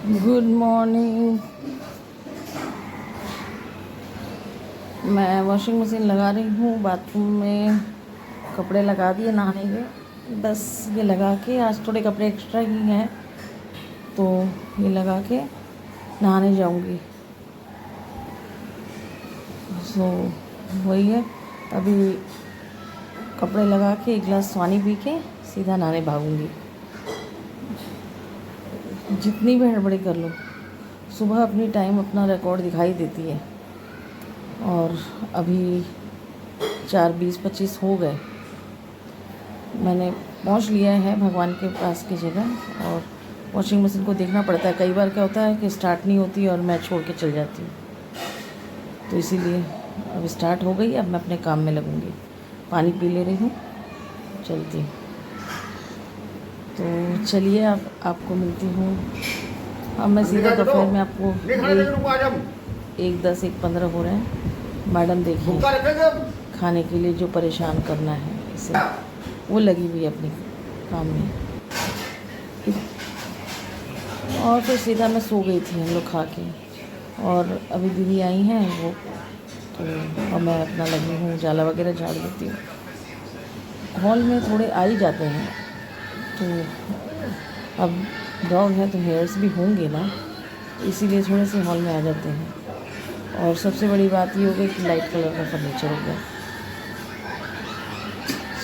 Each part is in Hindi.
Good morning. मैं वॉशिंग मशीन लगा रही हूँ, बाथरूम में कपड़े लगा दिए नहाने के। बस ये लगा के, आज थोड़े कपड़े एक्स्ट्रा ही हैं तो ये लगा के नहाने जाऊँगी। सो वही है, अभी कपड़े लगा के एक गिलास पानी पी के सीधा नहाने भागूँगी। जितनी भी हड़बड़ी कर लो, सुबह अपनी टाइम अपना रिकॉर्ड दिखाई देती है। और अभी 4:20-25 हो गए। मैंने पहुंच लिया है भगवान के पास की जगह। और वॉशिंग मशीन को देखना पड़ता है, कई बार क्या होता है कि स्टार्ट नहीं होती और मैं छोड़ के चल जाती हूँ, तो इसीलिए अब स्टार्ट हो गई। अब मैं अपने काम में लगूँगी। पानी पी ले रही हूँ, चलती हूँ। तो चलिए, अब आपको मिलती हूँ। अब मैं सीधा दोपहर में आपको 1:10 1:15 हो रहे हैं। मैडम देखिए, खाने के लिए जो परेशान करना है इसे, वो लगी हुई है अपने काम में। और फिर सीधा मैं सो गई थी, हम लोग खा के। और अभी दीदी आई हैं वो, तो और मैं अपना लगी हूँ, जाला वगैरह झाड़ देती हूँ। हॉल में थोड़े आ ही जाते हैं, तो अब डॉग है तो हेयर्स भी होंगे ना, इसीलिए थोड़े से हॉल में आ जाते हैं। और सबसे बड़ी बात ये हो गई कि लाइट कलर का फर्नीचर हो गया,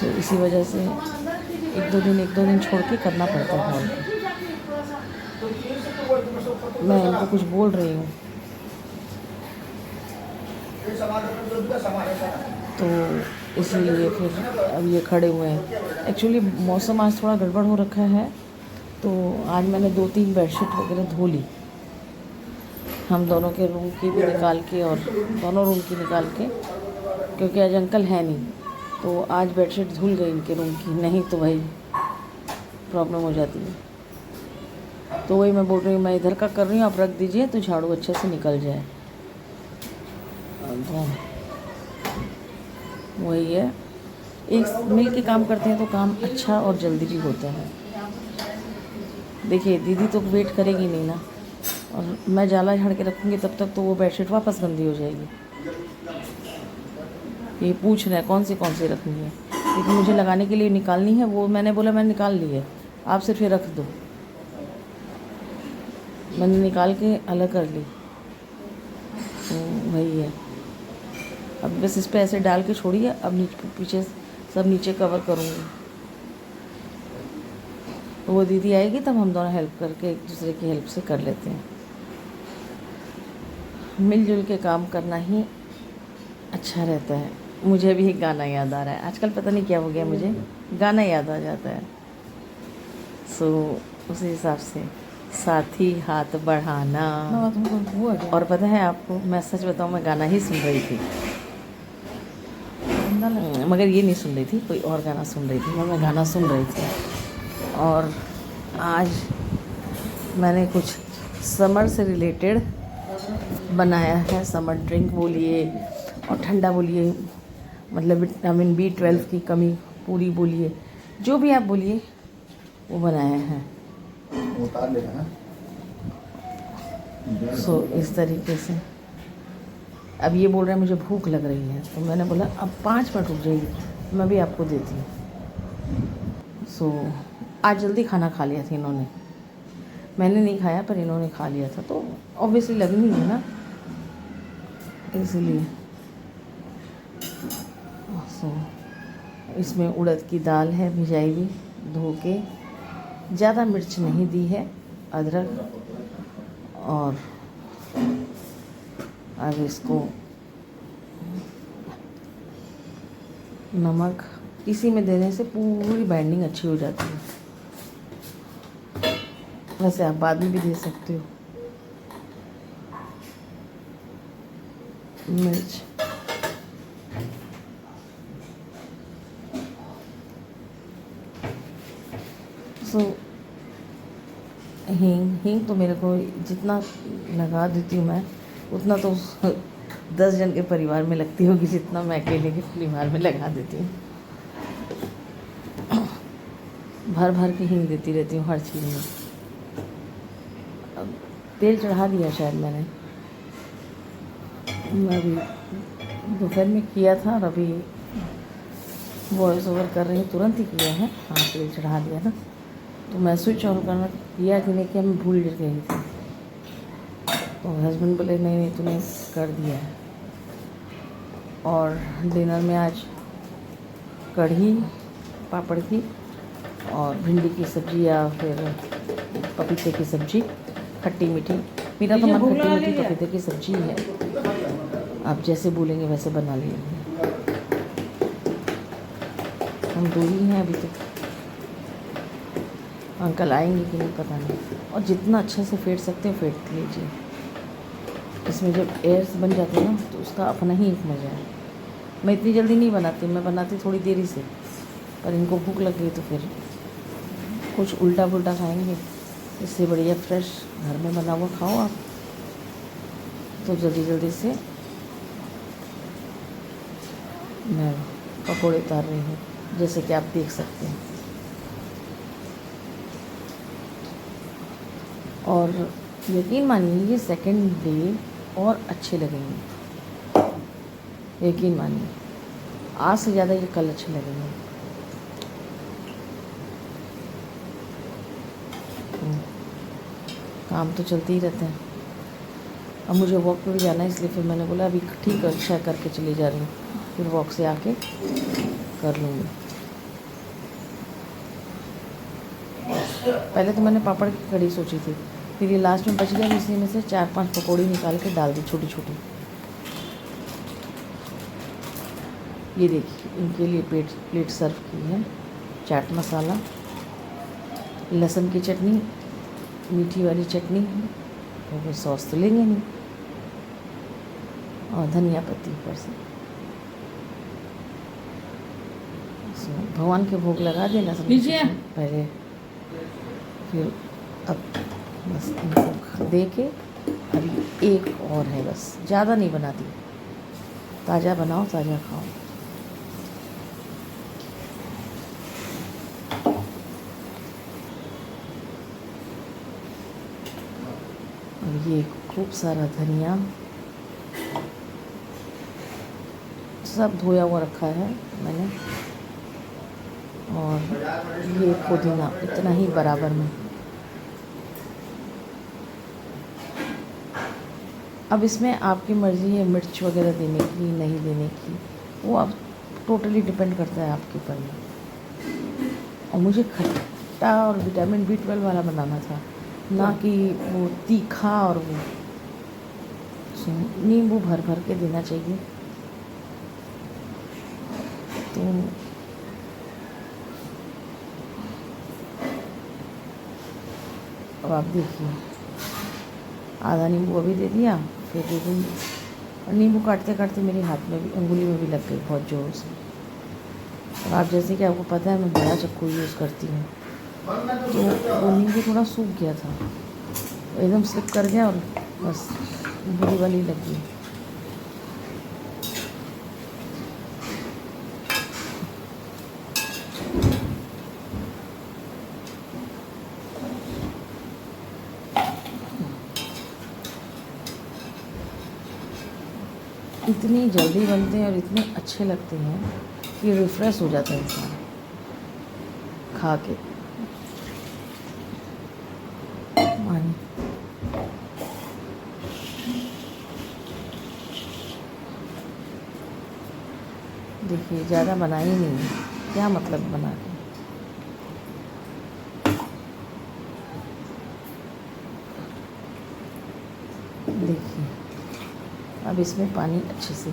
सो इसी वजह से एक दो दिन छोड़ के करना पड़ता है हॉल को। मैं इनको कुछ बोल रही हूँ तो इसलिए फिर अब ये खड़े हुए हैं। एक्चुअली मौसम आज थोड़ा गड़बड़ हो रखा है, तो आज मैंने 2-3 बेडशीट वगैरह धो ली, हम दोनों के रूम की भी निकाल के और दोनों रूम की निकाल के, क्योंकि आज अंकल है नहीं, तो आज बेडशीट धुल गई इनके रूम की, नहीं तो भाई प्रॉब्लम हो जाती है। तो वही मैं बोल रही हूँ, मैं इधर का कर रही हूँ, आप रख दीजिए तो झाड़ू अच्छे से निकल जाए। तो वही है, एक मिल के काम करते हैं तो काम अच्छा और जल्दी भी होता है। देखिए, दीदी तो वेट करेगी नहीं ना, और मैं जाला झाड़ के रखूँगी तब तक तो वो बेडशीट वापस गंदी हो जाएगी। ये पूछ रहे हैं कौन सी रखनी है, लेकिन मुझे लगाने के लिए निकालनी है। वो मैंने बोला मैंने निकाल ली है, आप सिर्फ ये रख दो। मैंने निकाल के अलग कर ली, तो वही है। अब बस इस पर ऐसे डाल के छोड़िए, अब पीछे सब नीचे कवर करूँगी। तो वो दीदी आएगी तब हम दोनों हेल्प करके एक दूसरे की हेल्प से कर लेते हैं। मिलजुल के काम करना ही अच्छा रहता है। मुझे भी एक गाना याद आ रहा है, आजकल पता नहीं क्या हो गया, मुझे गाना याद आ जाता है। सो उसी हिसाब से साथी हाथ बढ़ाना। और पता है आपको, मैं सच बताऊँ, मैं गाना ही सुन रही थी, मगर ये नहीं सुन रही थी, कोई और गाना सुन रही थी। मैं गाना सुन रही थी, और आज मैंने कुछ समर से रिलेटेड बनाया है। समर ड्रिंक बोलिए और ठंडा बोलिए, मतलब विटामिन B12 की कमी पूरी बोलिए, जो भी आप बोलिए वो बनाया है। सो इस तरीके से अब ये बोल रहे हैं मुझे भूख लग रही है, तो मैंने बोला अब 5 मिनट रुक जाइए, मैं भी आपको देती हूँ। सो आज जल्दी खाना खा लिया था इन्होंने, मैंने नहीं खाया पर इन्होंने खा लिया था, तो ऑब्वियसली लगनी है ना, इसलिए। सो इसमें उड़द की दाल है भिजाई हुई, धो के, ज़्यादा मिर्च नहीं दी है, अदरक, और अब इसको नमक इसी में देने से पूरी बाइंडिंग अच्छी हो जाती है। वैसे आप बाद में भी दे सकते हो मिर्च। सो हींग तो मेरे को जितना लगा देती हूँ मैं, उतना तो 10 जन के परिवार में लगती होगी, जितना मैं अकेले के परिवार में लगा देती हूँ। भर भर के हींग देती रहती हूँ हर चीज़ में। अब तेल चढ़ा दिया शायद मैंने, मैं अभी दोपहर में किया था और अभी वॉइस ओवर कर रही हूँ, तुरंत ही किया है। हाँ, तेल चढ़ा दिया ना, तो मैं स्विच ऑन करना किया कि नहीं किया मैं भूल गई थी। तो हस्बैंड बोले नहीं नहीं तूने कर दिया है। और डिनर में आज कढ़ी पापड़ की और भिंडी की सब्ज़ी या फिर पपीते की सब्ज़ी, खट्टी मीठी। मेरा तो मन खट्टी मीठी पपीते की सब्ज़ी है, आप जैसे बोलेंगे वैसे बना लीजिए। हम दो ही हैं अभी तक, अंकल आएंगे कि नहीं पता नहीं। और जितना अच्छे से फेंट सकते हैं फेंट लीजिए, इसमें जब एयर्स बन जाते हैं ना तो उसका अपना ही एक मज़ा है। मैं इतनी जल्दी नहीं बनाती, मैं बनाती थोड़ी देरी से, पर इनको भूख लग गई तो फिर कुछ उल्टा पुल्टा खाएंगे, इससे बढ़िया फ्रेश घर में बना हुआ खाओ आप। तो जल्दी जल्दी से मैं पकौड़े उतार रही हूँ, जैसे कि आप देख सकते हैं। और यकीन मानिए ये सेकंड डे और अच्छे लगेंगे, यकीन मानिए आज से ज़्यादा ये कल अच्छे लगेंगे। काम तो चलते ही रहते हैं। अब मुझे वॉक पे भी जाना है, इसलिए फिर मैंने बोला अभी ठीक है अच्छा करके चली जा रही हूँ, फिर वॉक से आके कर लूँगी। पहले तो मैंने पापड़ की कढ़ी सोची थी, फिर ये लास्ट में बच गया, इसी में से 4-5 पकौड़ी निकाल के डाल दी छोटी छोटी। ये देखिए इनके लिए प्लेट सर्व की है, चाट मसाला, लहसुन की चटनी, मीठी वाली चटनी, और फिर सॉस तो लेंगे नहीं, और धनिया पत्ती ऊपर से। भगवान के भोग लगा देना सब पहले, फिर अब बस इनको दे के अभी एक और है, बस ज़्यादा नहीं बनाती, ताज़ा बनाओ ताज़ा खाओ। और ये खूब सारा धनिया सब धोया हुआ रखा है मैंने, और ये पुदीना इतना ही बराबर में। अब इसमें आपकी मर्ज़ी है मिर्च वगैरह देने की नहीं देने की, वो अब टोटली डिपेंड करता है आपके ऊपर में। और मुझे खट्टा और विटामिन B12 वाला बनाना था, ना कि वो तीखा, और वो नींबू भर भर के देना चाहिए। तो अब आप देखिए आधा नींबू अभी दे दिया, फिर दे दूँगी। और नींबू काटते काटते मेरे हाथ में भी, अंगुली में भी लग गई बहुत ज़ोर से। और आप जैसे कि आपको पता है मैं बड़ा चाकू यूज़ करती हूँ, तो वो नींबू थोड़ा सूख गया था, एकदम स्लिप कर गया और बस बुरी वाली लग गई। इतनी जल्दी बनते हैं और इतने अच्छे लगते हैं कि रिफ़्रेश हो जाता है इंसान खा के। मानी देखिए ज़्यादा बना ही नहीं है, क्या मतलब बना के। देखिए अब इसमें पानी अच्छे से,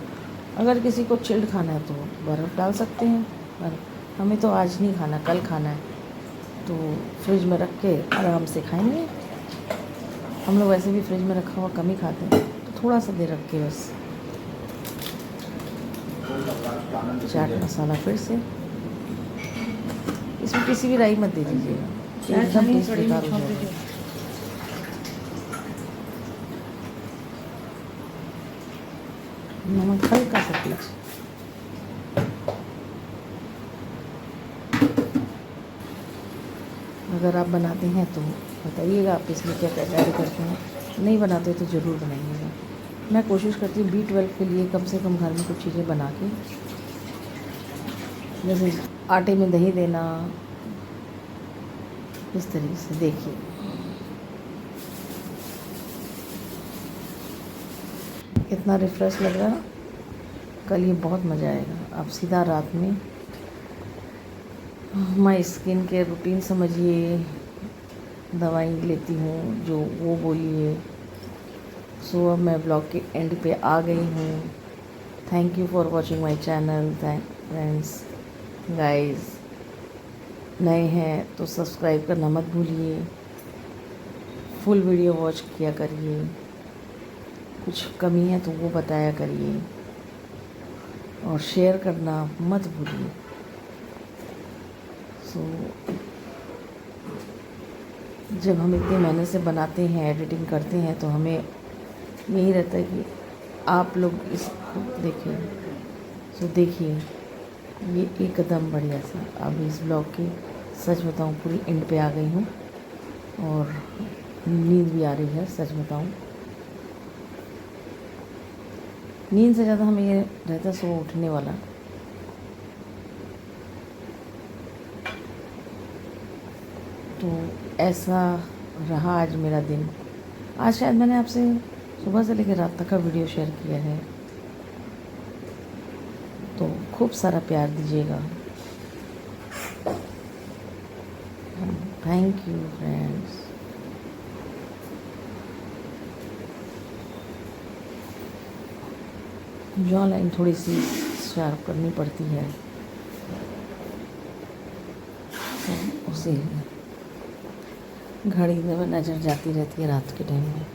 अगर किसी को चिल्ड खाना है तो बर्फ़ डाल सकते हैं, बर्फ़ हमें तो आज नहीं खाना कल खाना है, तो फ्रिज में रख के आराम से खाएंगे। हम लोग वैसे भी फ्रिज में रखा हुआ कम ही खाते हैं, तो थोड़ा सा देर रख के बस। चाट मसाला फिर से, इसमें किसी भी राई मत दे दीजिएगा, एकदम टेस्ट बेकार हो जाएगा। नमक हल्का सा तेज, अगर आप बनाते हैं तो बताइएगा आप इसमें क्या क्या ऐड करते हैं, नहीं बनाते तो ज़रूर बनाइएगा। मैं कोशिश करती हूँ B12 के लिए कम से कम घर में कुछ चीज़ें बना के, जैसे आटे में दही देना, इस तरीके से। देखिए कितना रिफ़्रेश लग रहा है। कल ये बहुत मज़ा आएगा। आप सीधा रात में माई स्किन केयर रूटीन समझिए, दवाई लेती हूँ जो वो बोलिए। सो अब मैं ब्लॉग के एंड पे आ गई हूँ। Thank you for watching my channel friends. Guys नए हैं तो सब्सक्राइब करना मत भूलिए, फुल वीडियो वॉच किया करिए, कुछ कमी है तो वो बताया करिए, और शेयर करना मत भूलिए। सो जब हम इतनी मेहनत से बनाते हैं, एडिटिंग करते हैं, तो हमें यही रहता है कि आप लोग इसको देखें। सो देखिए ये एकदम बढ़िया सा। अब इस ब्लॉग की सच बताऊं पूरी एंड पे आ गई हूँ, और नींद भी आ रही है। सच बताऊं नींद से ज़्यादा हमें ये रहता सुबह उठने वाला। तो ऐसा रहा आज मेरा दिन। आज शायद मैंने आपसे सुबह से लेकर रात तक का वीडियो शेयर किया है, तो खूब सारा प्यार दीजिएगा। Thank you friends. Jaw line थोड़ी सी शार्प करनी पड़ती है, तो उसी घड़ी में नज़र जाती रहती है रात के टाइम में।